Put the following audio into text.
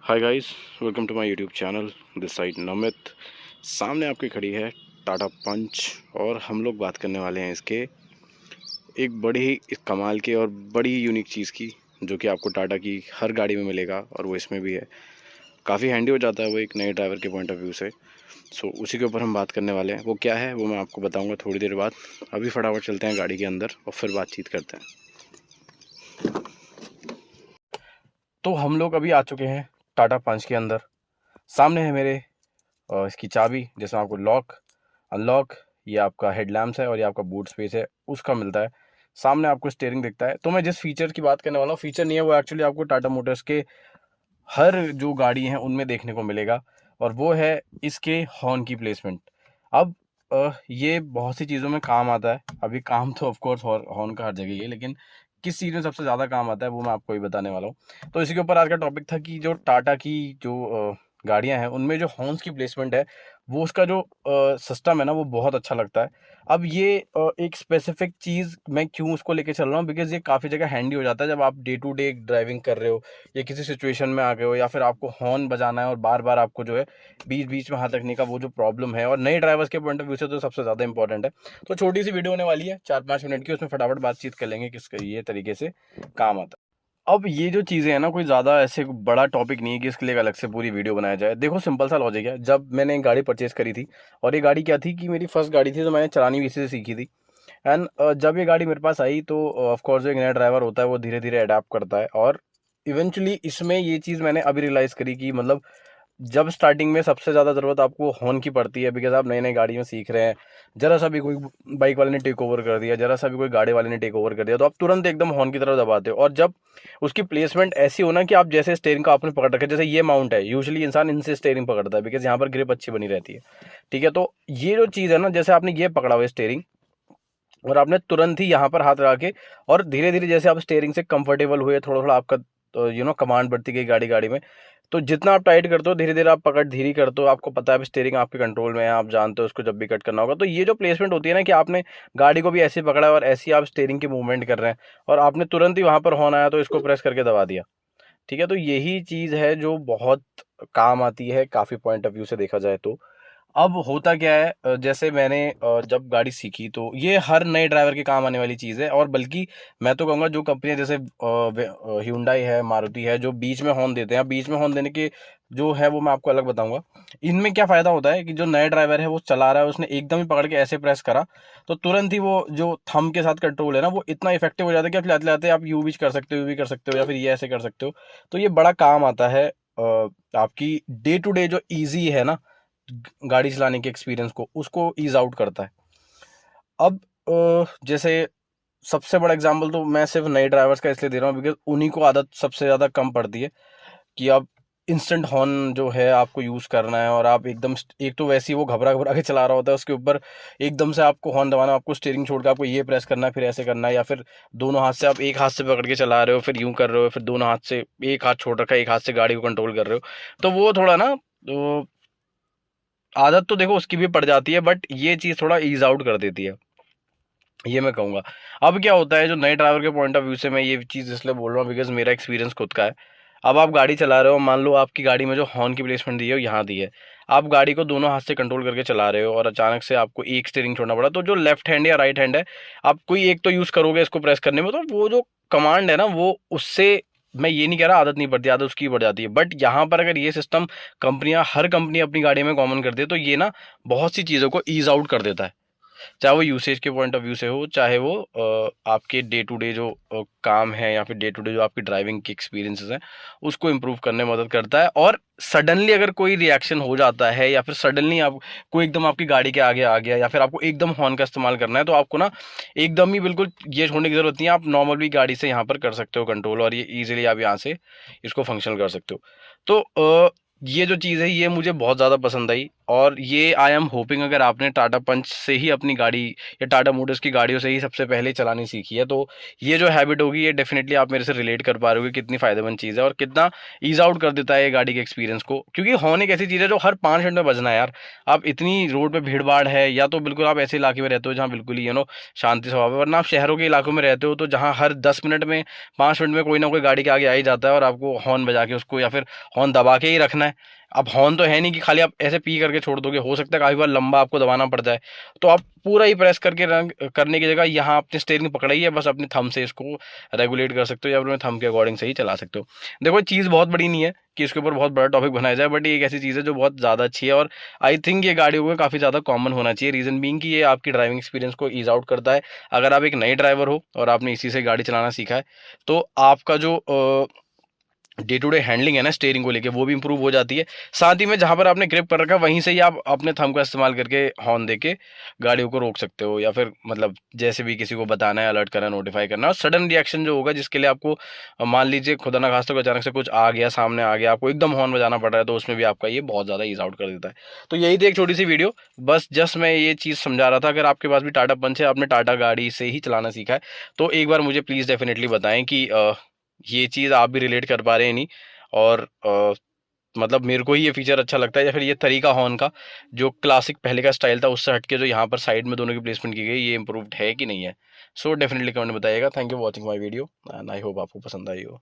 Hi guys, welcome to my YouTube channel. This side Namit. सामने आपकी खड़ी है टाटा पंच और हम लोग बात करने वाले हैं इसके एक बड़ी ही कमाल की और बड़ी यूनिक चीज़ की, जो कि आपको टाटा की हर गाड़ी में मिलेगा और वो इसमें भी है। काफ़ी हैंडी हो जाता है वो एक नए ड्राइवर के पॉइंट ऑफ व्यू से। सो उसी के ऊपर हम बात करने वाले हैं। वो क्या है वो मैं आपको बताऊँगा थोड़ी देर बाद। अभी फटाफट चलते हैं गाड़ी के अंदर और फिर बातचीत करते हैं। तो हम लोग अभी आ चुके हैं टाटा पंच के अंदर। सामने है मेरे इसकी चाबी, जिसमें आपको लॉक, अनलॉक, ये आपका हेडलैम्प्स है और ये आपका बूट स्पेस है, उसका मिलता है। सामने आपको स्टीयरिंग दिखता है। तो मैं जिस फीचर की बात करने वाला हूँ, फीचर नहीं है वो, एक्चुअली आपको टाटा मोटर्स के हर जो गाड़ी हैं उनमें देखने को मिलेगा, और वो है इसके हॉर्न की प्लेसमेंट। अब ये बहुत सी चीज़ों में काम आता है। अभी काम तो ऑफकोर्स हॉर्न का हर जगह ही है, लेकिन किस चीज़ में सबसे ज़्यादा काम आता है वो मैं आपको ही बताने वाला हूँ। तो इसी के ऊपर आज का टॉपिक था कि जो टाटा की जो गाड़ियाँ हैं उनमें जो हॉर्न्स की प्लेसमेंट है, वो उसका जो सिस्टम है ना, वो बहुत अच्छा लगता है। अब ये एक स्पेसिफिक चीज़ मैं क्यों उसको लेके चल रहा हूँ, बिकॉज ये काफ़ी जगह हैंडी हो जाता है जब आप डे टू डे ड्राइविंग कर रहे हो या किसी सिचुएशन में आ गए हो, या फिर आपको हॉर्न बजाना है और बार बार आपको जो है बीच बीच में हाथ रखने का वो जो प्रॉब्लम है, और नए ड्राइवर्स के पॉइंट ऑफ व्यू से तो सबसे ज़्यादा इंपॉर्टेंट है। तो छोटी सी वीडियो होने वाली है 4-5 मिनट की, उसमें फटाफट बातचीत कर लेंगे किस ये तरीके से काम आता है। अब ये जो चीज़ें हैं ना, कोई ज़्यादा ऐसे बड़ा टॉपिक नहीं है कि इसके लिए एक अलग से पूरी वीडियो बनाया जाए। देखो, सिंपल सा लॉजिक है। जब मैंने एक गाड़ी परचेस करी थी, और ये गाड़ी क्या थी कि मेरी फर्स्ट गाड़ी थी, तो मैंने चलानी भी इसी से सीखी थी। एंड जब ये गाड़ी मेरे पास आई तो ऑफ कोर्स जो एक नया ड्राइवर होता है वो धीरे धीरे अडेप्ट करता है, और इवेंचुअली इसमें ये चीज़ मैंने अभी रियलाइज़ करी कि मतलब जब स्टार्टिंग में सबसे ज़्यादा ज़रूरत आपको हॉर्न की पड़ती है, बिकॉज आप नई नई गाड़ी में सीख रहे हैं। जरा सा भी कोई बाइक वाले ने टेक ओवर कर दिया, जरा सा भी कोई गाड़ी वाले ने टेक ओवर कर दिया, तो आप तुरंत एकदम हॉर्न की तरफ दबाते हो। और जब उसकी प्लेसमेंट ऐसी हो ना कि आप जैसे स्टेयरिंग को आपने पकड़ रखा है, जैसे ये माउंट है, यूजुअली इंसान इनसे स्टेयरिंग पकड़ता है बिकॉज यहाँ पर ग्रिप अच्छी बनी रहती है। ठीक है, तो ये जो चीज़ है ना, जैसे आपने ये पकड़ा हुआ है स्टेयरिंग, और आपने तुरंत ही यहाँ पर हाथ लगा के, और धीरे धीरे जैसे आप स्टेयरिंग से कंफर्टेबल हुए, थोड़ा थोड़ा आपका कमांड बढ़ती गई गाड़ी गाड़ी में। तो जितना आप टाइट करते हो, धीरे धीरे आप पकड़ धीरे करते हो, आपको पता है स्टेयरिंग आपके कंट्रोल में है, आप जानते हो उसको जब भी कट करना होगा। तो ये जो प्लेसमेंट होती है ना, कि आपने गाड़ी को भी ऐसे पकड़ा है और ऐसी आप स्टेयरिंग की मूवमेंट कर रहे हैं, और आपने तुरंत ही वहां पर हॉर्न आया तो इसको प्रेस करके दबा दिया। ठीक है, तो यही चीज़ है जो बहुत काम आती है काफ़ी पॉइंट ऑफ व्यू से देखा जाए तो। अब होता क्या है, जैसे मैंने जब गाड़ी सीखी, तो ये हर नए ड्राइवर के काम आने वाली चीज़ है। और बल्कि मैं तो कहूँगा जो कंपनियां जैसे Hyundai है, मारुति है, जो बीच में हॉर्न देते हैं, बीच में हॉर्न देने के जो है वो मैं आपको अलग बताऊंगा। इनमें क्या फ़ायदा होता है कि जो नया ड्राइवर है वो चला रहा है, उसने एकदम ही पकड़ के ऐसे प्रेस करा, तो तुरंत ही वो जो थंब के साथ कंट्रोल है ना, वो इतना इफेक्टिव हो जाता है कि आप चलाते चलाते आप यू भी कर सकते हो, यू भी कर सकते हो, या फिर ये ऐसे कर सकते हो। तो ये बड़ा काम आता है आपकी डे टू डे जो ईजी है ना गाड़ी चलाने के एक्सपीरियंस को, उसको ईज आउट करता है। अब जैसे सबसे बड़ा एग्जांपल तो मैं सिर्फ नए ड्राइवर्स का इसलिए दे रहा हूँ बिकॉज उन्हीं को आदत सबसे ज़्यादा कम पड़ती है कि आप इंस्टेंट हॉर्न जो है आपको यूज़ करना है, और आप एकदम एक तो वैसे ही वो घबरा घबरा के चला रहा होता है, उसके ऊपर एकदम से आपको हॉर्न दबाना, आपको स्टीयरिंग छोड़ के आपको ये प्रेस करना है, फिर ऐसे करना है, या फिर दोनों हाथ से आप एक हाथ से पकड़ के चला रहे हो, फिर यूं कर रहे हो, फिर दोनों हाथ से, एक हाथ छोड़ रखा है, एक हाथ से गाड़ी को कंट्रोल कर रहे हो। तो वो थोड़ा ना, तो आदत तो देखो उसकी भी पड़ जाती है, बट ये चीज़ थोड़ा ईज आउट कर देती है, ये मैं कहूँगा। अब क्या होता है, जो नए ड्राइवर के पॉइंट ऑफ व्यू से मैं ये चीज़ इसलिए बोल रहा हूँ बिकॉज मेरा एक्सपीरियंस खुद का है। अब आप गाड़ी चला रहे हो, मान लो आपकी गाड़ी में जो हॉर्न की प्लेसमेंट दी है वो यहाँ दी है, आप गाड़ी को दोनों हाथ से कंट्रोल करके चला रहे हो, और अचानक से आपको एक स्टीयरिंग छोड़ना पड़ा, तो जो लेफ्ट हैंड या राइट हैंड है, आप कोई एक तो यूज़ करोगे इसको प्रेस करने में, तो वो जो कमांड है ना, वो उससे, मैं ये नहीं कह रहा आदत नहीं पड़ती, आदत उसकी बढ़ जाती है, बट यहाँ पर अगर ये सिस्टम कंपनियां, हर कंपनी अपनी गाड़ी में कॉमन कर दे, तो ये ना बहुत सी चीज़ों को ईज आउट कर देता है। चाहे वो यूसेज के पॉइंट ऑफ व्यू से हो, चाहे वो आपके डे टू डे जो काम है, या फिर डे टू डे जो आपकी ड्राइविंग के एक्सपीरियंसेस हैं, उसको इम्प्रूव करने में मदद करता है। और सडनली अगर कोई रिएक्शन हो जाता है, या फिर सडनली आप कोई एकदम आपकी गाड़ी के आगे आ गया, या फिर आपको एकदम हॉर्न का इस्तेमाल करना है, तो आपको ना एकदम ही बिल्कुल ये छोड़ने की जरूरत नहीं है, आप नॉर्मल भी गाड़ी से यहाँ पर कर सकते हो कंट्रोल, और ये ईजिली आप यहाँ से इसको फंक्शनल कर सकते हो। तो ये जो चीज़ है ये मुझे बहुत ज़्यादा पसंद आई। और ये आई एम होपिंग अगर आपने टाटा पंच से ही अपनी गाड़ी या टाटा मोटर्स की गाड़ियों से ही सबसे पहले चलानी सीखी है, तो ये जो हैबिट होगी ये डेफिनेटली आप मेरे से रिलेट कर पा रहे हो कितनी फ़ायदेमंद चीज़ है और कितना ईज आउट कर देता है ये गाड़ी के एक्सपीरियंस को। क्योंकि हॉर्न एक ऐसी चीज़ है जो हर 5 मिनट में बजना है यार। आप इतनी रोड पे भीड़ भाड़ है, या तो बिल्कुल आप ऐसे इलाके में रहते हो जहाँ बिल्कुल ही शांति स्वभाव है, वरना आप शहरों के इलाकों में रहते हो तो जहाँ हर 10 मिनट में 5 मिनट में कोई ना कोई गाड़ी के आगे आ ही जाता है और आपको हॉर्न बजा के उसको या फिर हॉर्न दबा के ही रखना है। अब हॉर्न तो है नहीं कि खाली आप ऐसे पी करके छोड़ दोगे, हो सकता है काफ़ी बार लंबा आपको दबाना पड़ जाए, तो आप पूरा ही प्रेस करके रन करने की जगह यहाँ आपने स्टीयरिंग पकड़ाई है, बस अपने थंब से इसको रेगुलेट कर सकते हो या अपने थंब के अकॉर्डिंग से ही चला सकते हो। देखो चीज़ बहुत बड़ी नहीं है कि इसके ऊपर बहुत बड़ा टॉपिक बनाया जाए, बट ये एक ऐसी चीज़ है जो बहुत ज़्यादा अच्छी है और आई थिंक ये गाड़ियों में काफ़ी ज़्यादा कॉमन होना चाहिए। रीज़न बीइंग कि ये आपकी ड्राइविंग एक्सपीरियंस को ईज आउट करता है। अगर आप एक नए ड्राइवर हो और आपने इसी से गाड़ी चलाना सीखा है, तो आपका जो डे टू डे हैंडलिंग है ना स्टीयरिंग को लेके, वो भी इंप्रूव हो जाती है। साथ ही में जहाँ पर आपने ग्रिप कर रखा है वहीं से ही आप अपने थंब का इस्तेमाल करके हॉर्न देके गाड़ियों को रोक सकते हो, या फिर मतलब जैसे भी किसी को बताना है, अलर्ट करना, नोटिफाई करना। और सडन रिएक्शन जो होगा जिसके लिए आपको मान लीजिए खुदा ना खास्ता अचानक से कुछ आ गया, सामने आ गया, आपको एकदम हॉर्न बजाना पड़ रहा है, तो उसमें भी आपका ये बहुत ज़्यादा ईज आउट कर देता है। तो यही थी एक छोटी सी वीडियो, बस जस्ट मैं ये चीज़ समझा रहा था। अगर आपके पास भी टाटा पंच है, आपने टाटा गाड़ी से ही चलाना सीखा है, तो एक बार मुझे प्लीज़ डेफिनेटली बताएं कि ये चीज़ आप भी रिलेट कर पा रहे हैं नहीं, और मतलब मेरे को ही ये फीचर अच्छा लगता है, या फिर ये तरीका हॉर्न का जो क्लासिक पहले का स्टाइल था उससे हटके जो यहाँ पर साइड में दोनों की प्लेसमेंट की गई, ये इंप्रूव्ड है कि नहीं है। सो डेफिनेटली कमेंट में बताइएगा। Thank you for watching my video and I hope आपको पसंद आई हो।